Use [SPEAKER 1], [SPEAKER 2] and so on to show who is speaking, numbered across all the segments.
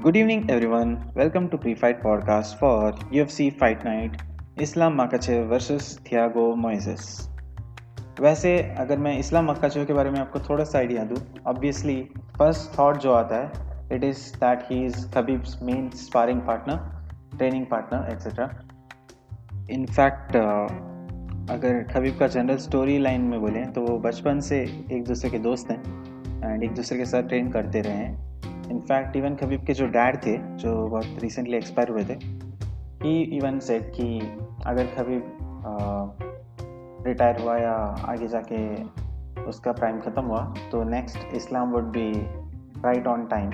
[SPEAKER 1] Good evening, everyone. Welcome to Pre-Fight Podcast for UFC Fight Night, Islam Makhachev versus Thiago Moises. वैसे अगर मैं इस्लाम मकाचेव के बारे में आपको थोड़ा सा आइडिया दूँ, ऑब्वियसली फर्स्ट थॉट जो आता है it is that he is Khabib's main sparring partner, training partner etcetera. In fact अगर खबीब का जनरल स्टोरी लाइन में बोलें तो वो बचपन से एक दूसरे के दोस्त हैं एंड एक दूसरे के साथ ट्रेन करते रहे हैं. इनफैक्ट इवन खबीब के जो डैड थे जो बहुत रिसेंटली एक्सपायर हुए थे, ही इवन सेड कि अगर खबीब रिटायर हुआ या आगे जाके उसका प्राइम ख़त्म हुआ तो next Islam would be right on time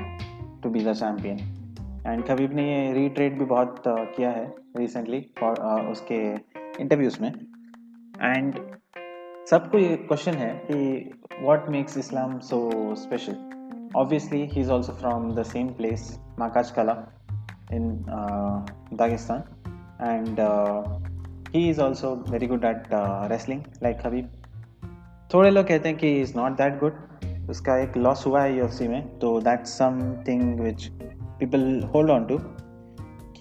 [SPEAKER 1] to be the champion. And Khabib ने ये रीट्रेट भी बहुत किया है रिसेंटली उसके इंटरव्यूज़ में. एंड सबको ये क्वेश्चन है कि what makes Islam so special. Obviously, he's also from the same place, Makachkala, in Dagestan, and he is also very good at wrestling, like Khabib. थोड़े लोग कहते हैं कि he is not that good. उसका एक loss हुआ है UFC में, तो that's something which people hold on to.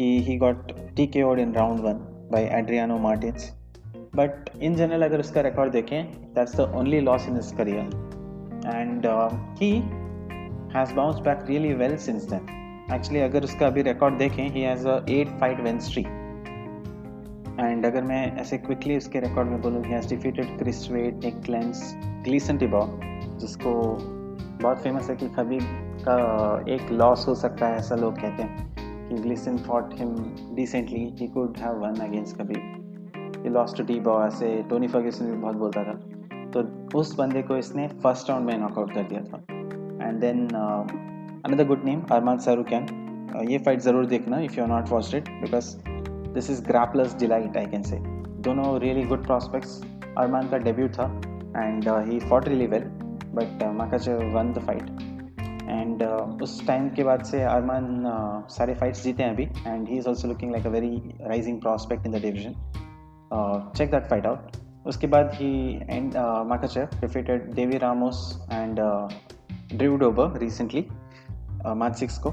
[SPEAKER 1] कि he got TKO'd in round 1 by Adriano Martins. But in general, अगर उसका रिकॉर्ड देखें, that's the only loss in his career, and he has bounced back really well since then. Actually अगर उसका अभी record देखें he has a 8 fight win streak. and अगर मैं ऐसे क्विकली उसके रिकॉर्ड में बोलूँ he has defeated Chris Wade, Nick Lentz, Gleison Tibau, जिसको बहुत फेमस है कि खबीब का एक लॉस हो सकता है ऐसा लोग कहते हैं कि Gleison fought him decently, he could have won against Khabib, he lost to Tibau. ऐसे टोनी फर्ग्यूसन भी बहुत बोलता था, तो उस बंदे को इसने फर्स्ट राउंड में नॉकआउट कर दिया था. And then another good name, Arman Sarukian. ये फाइट ज़रूर देखना if you are not watched it, because this is grappler's delight, I can say. दोनों really good prospects. Arman का debut था and he fought really well, but Makhachev won the fight. And उस time के बाद से Arman सारे fights जीते हैं अभी, and he is also looking like a very rising prospect in the division. Check that fight out. उसके बाद he and Makhachev defeated Devi Ramos and Drew Dober recently, March 6 ko,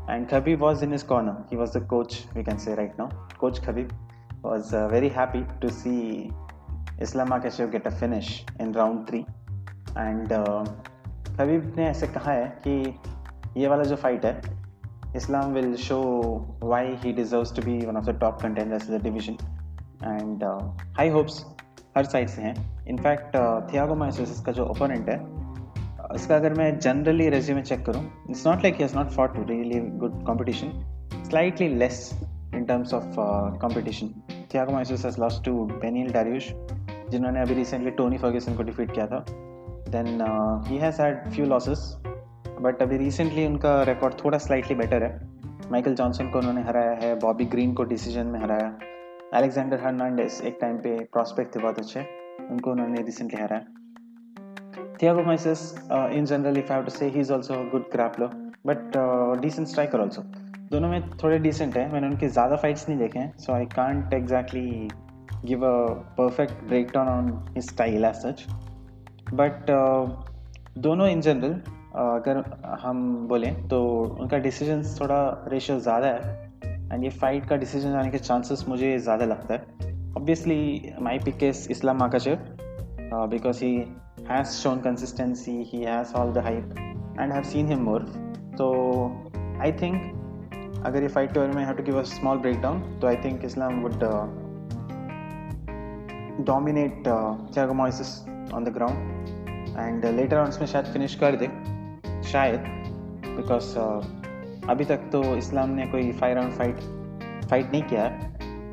[SPEAKER 1] and Khabib was in his corner. He was the coach, we can say right now. Coach Khabib was very happy to see Islam Makhachev get a finish in round 3. And Khabib ने ऐसे कहा है कि ये वाला जो fight है, Islam will show why he deserves to be one of the top contenders in the division. And high hopes her side से हैं. इनफैक्ट थियागो मोइसेस का जो ओपोनेंट है इसका अगर मैं जनरली रेज्यूमे चेक करूं, it's not like he has not fought really good competition, slightly less in terms of competition. Thiago Moises has lost to Beneil Dariush, जिन्होंने अभी रिसेंटली टोनी फर्ग्यूसन को डिफीट किया था. Then he has had few losses, but अभी recently उनका record थोड़ा slightly better है. Michael Johnson को उन्होंने हराया है, बॉबी ग्रीन को डिसीजन में हराया, अलेक्जेंडर हर्नांडेस एक टाइम पे प्रॉस्पेक्ट थे बहुत अच्छे, उनको उन्होंने रिसेंटली हराया. Thiago Moises, in general, if I have to say, he is also a good grappler, but decent striker also. दोनों में थोड़े decent हैं. मैंने उनके ज़्यादा fights नहीं देखे हैं, so I can't exactly give a perfect breakdown on his style as such. But दोनों in general, अगर हम बोलें तो उनका decisions थोड़ा ratio ज़्यादा है, and ये fight का decision आने के chances मुझे ज़्यादा लगता है. Obviously, my pick is Islam Makhachev, because he has shown consistency, he has all the hype, and I have seen him more. So I think अगर ये fight के बारे में I have to give a small breakdown, तो I think Islam would dominate Thiago Moises on the ground, and later on इसमें शायद finish कर दे, शायद, because अभी तक तो इस्लाम ने कोई 5 round fight नहीं किया है,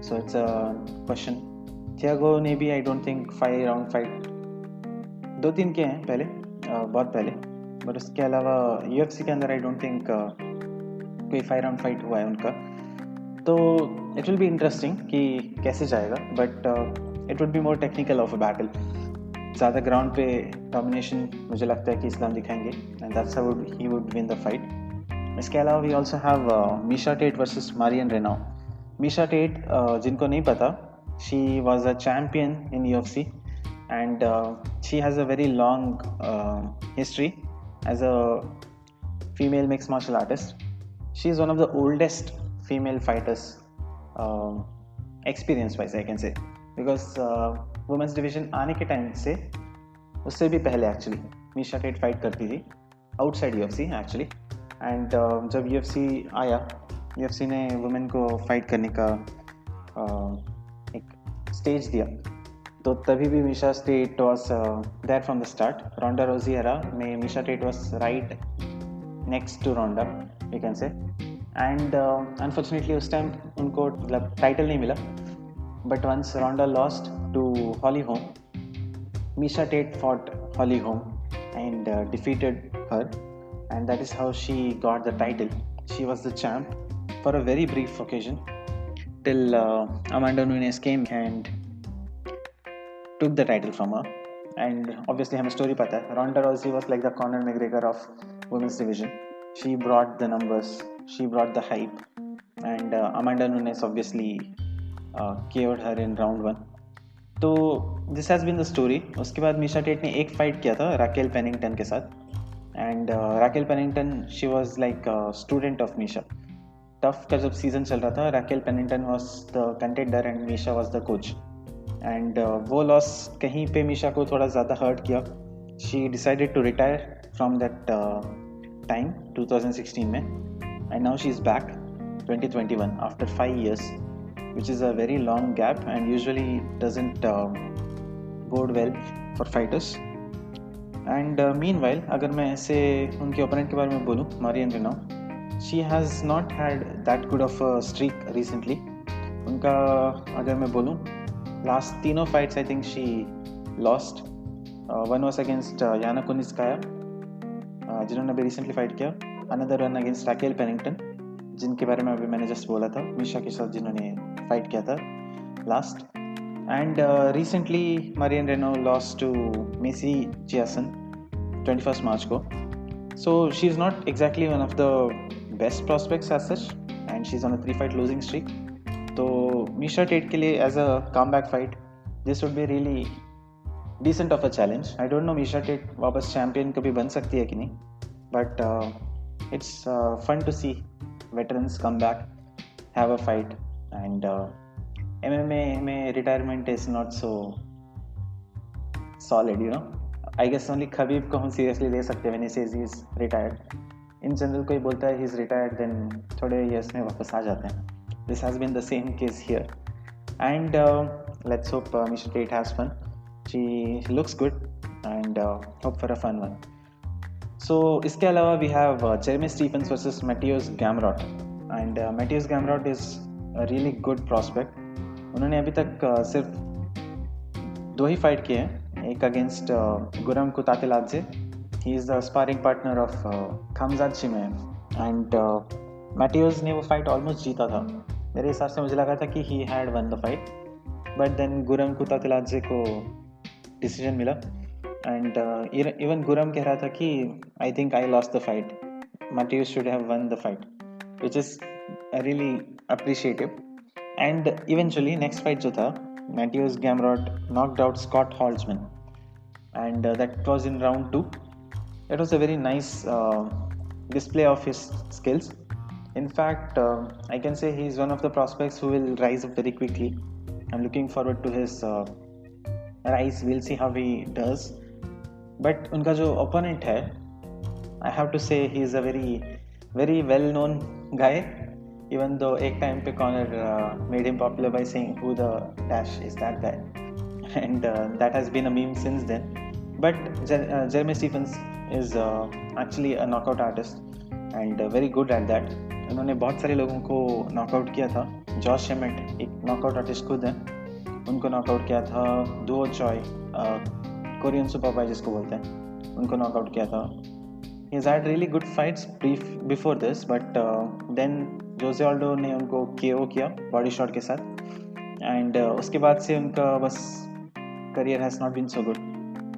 [SPEAKER 1] so it's a question. Thiago ने भी I don't think 5 round fight 2-3 के हैं पहले, बहुत पहले, बट उसके अलावा UFC के अंदर आई डोंट थिंक कोई 5 राउंड फाइट हुआ है उनका. तो इट विल बी इंटरेस्टिंग कि कैसे जाएगा, but it would be more technical of a battle. ज़्यादा ग्राउंड पे डोमिनेशन मुझे लगता है कि इस्लाम दिखाएंगे, and that's how he would win the fight. इसके अलावा we also have Miesha Tate versus Marion Reneau. Miesha Tate, जिनको नहीं पता, she was a champion in UFC, and she has a very long history as a female mixed martial artist. She is one of the oldest female fighters experience wise I can say, because women's division आने के time से, उससे भी पहले actually Misha TET fight करती थी outside UFC actually. And जब UFC आया, यूएफसी ने वुमेन को फाइट करने का एक स्टेज दिया, तो तभी भी Miesha Tate was there from the start. Ronda Rousey era में Miesha Tate was right next to Ronda you can say. And unfortunately उस टाइम उनको मतलब टाइटल नहीं मिला, but once Ronda lost to Holly Holm, Misha Tate fought Holly Holm and defeated her, and that is how she got the title. She was the champ for a very brief occasion till Amanda Nunes came and took the title from her. And obviously हमें story पता है, Ronda Rousey was like the Conor McGregor of women's division. She brought the numbers, she brought the hype, and Amanda Nunes obviously KO'd her in round 1. तो this has been the story. उसके बाद Misha TET ने एक fight किया था Raquel Pennington के साथ, and Raquel Pennington she was like student of Misha. TUF का जब सीज़न चल रहा था, Raquel Pennington was the contender and Misha was the coach, and वो लॉस कहीं पे मीशा को थोड़ा ज़्यादा हर्ट किया। She decided to retire from that time 2016 में, and now she is back 2021 after 5 years, which is a very long gap and usually doesn't bode well for fighters. And meanwhile, अगर मैं ऐसे उनके opponent के बारे में बोलूँ, Marian रेनाउ, she has not had that good of a streak recently. उनका अगर मैं बोलूँ, last 3 fights I think she lost. One was against Yana Kunitskaya, जिन्होंने अभी recently fight किया. Another one against Raquel Pennington, जिनके बारे में अभी मैंने जस्ट बोला था, मीशा के साथ जिन्होंने फाइट किया था last. And recently Marion Reneau lost to Macy Chiasson 21 March को। So she is not exactly one of the best prospects as such, and she is on a 3 fight losing streak. तो Miesha Tate के लिए as a comeback fight this would be really decent of a challenge. I don't know Miesha Tate वापस champion कभी बन सकती है कि नहीं, but it's fun to see veterans come back, have a fight, and MMA में retirement is not so solid, you know. I guess only Khabib को हम seriously ले सकते हैं when he says he is retired. In general कोई बोलता है he is retired, then थोड़े years में वापस आ जाते हैं. This has been the same case here, and let's hope Misha Tate has fun. She looks good, and hope for a fun one. So इसके अलावा we have Jeremy Stephens versus Matheus Gamrot, and Matheus Gamrot is a really good prospect. उन्होंने अभी तक सिर्फ 2 ही fight किए हैं, एक against Guram Kutateladze, he is the sparring partner of Khamzat Chimaev, and Mateusz ने वो फाइट ऑलमोस्ट जीता था। मेरे हिसाब से मुझे लगा था कि he had won the fight, but then Guram Kutateladze को डिसीजन मिला, एंड इवन गुरम कह रहा था कि I think I lost the fight, Mateusz should have won the fight, which is really appreciative. And eventually next fight जो था, Mateusz Gamrot knocked out Scott Holtzman, and that was in round 2. It was a very nice display of his skills. In fact, I can say he is one of the prospects who will rise up very quickly. I'm looking forward to his rise. We'll see how he does. But उनका जो opponent है, I have to say he is a very very well known guy, even though एक time पे Conor made him popular by saying who the dash is that guy, and that has been a meme since then. But Jeremy Stephens is actually a knockout artist and very good at that. उन्होंने बहुत सारे लोगों को knockout किया था। Josh शेमेट एक knockout artist खुद हैं, उनको नॉकआउट किया था। Dooho Choi Korean super boy जिसको बोलते हैं, उनको नॉकआउट किया था। He has had really good fights before this, but then Jose Aldo ने उनको KO किया बॉडी शॉट के साथ, एंड उसके बाद से उनका बस career has not been so good.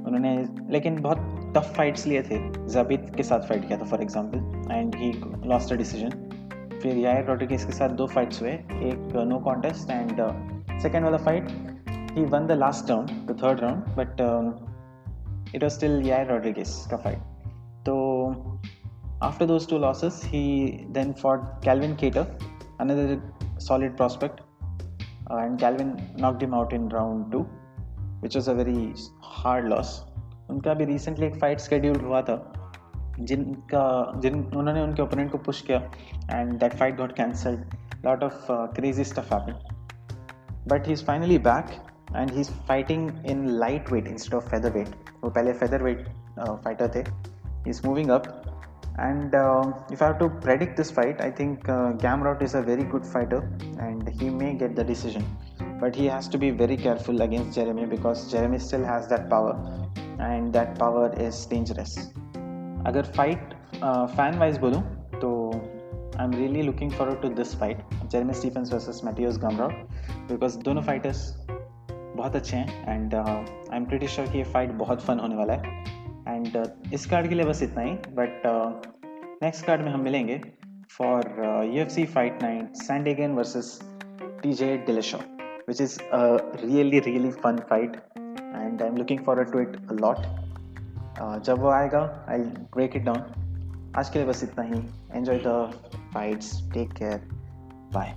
[SPEAKER 1] उन्होंने लेकिन बहुत टफ फाइट्स लिए थे। ज़ाबित के साथ फाइट किया था for example, and he lost a decision. फिर यायर रॉड्रिगेज के साथ 2 फाइट्स हुए, एक नो कॉन्टेस्ट, एंड सेकेंड वाला fight he one the last round, the third round, but it was still Yair Rodriguez का फाइट। तो After those two losses, he then fought Calvin Kattar, another solid prospect, and Calvin knocked him out in round 2, which was a very hard loss. उनका अभी recently एक fight scheduled हुआ था जिन उन्होंने उनके opponent को पुश किया and that fight got cancelled. Lot of crazy stuff happened, but he is finally back and he is fighting in light weight instead of feather wait. वो पहले feather wait fighter थे. He is moving up. And if I have to predict this fight, I think Gamrot is a very good fighter and he may get the decision. But he has to be very careful against Jeremy because Jeremy still has that power and that power is dangerous. अगर fight fan wise बोलूँ तो I'm really looking forward to this fight, Jeremy Stephens versus Matheus Gamrot, because दोनों fighters बहुत अच्छे हैं and I'm pretty sure कि ये fight बहुत fun होने वाला है. एंड इस कार्ड के लिए बस इतना ही. बट नेक्स्ट कार्ड में हम मिलेंगे for UFC fight night Sandhagen versus TJ Dillashaw, which is really fun fight and I am looking forward to it a lot. जब वो आएगा I will break it down. आज के लिए बस इतना ही. Enjoy the fights, take care, bye.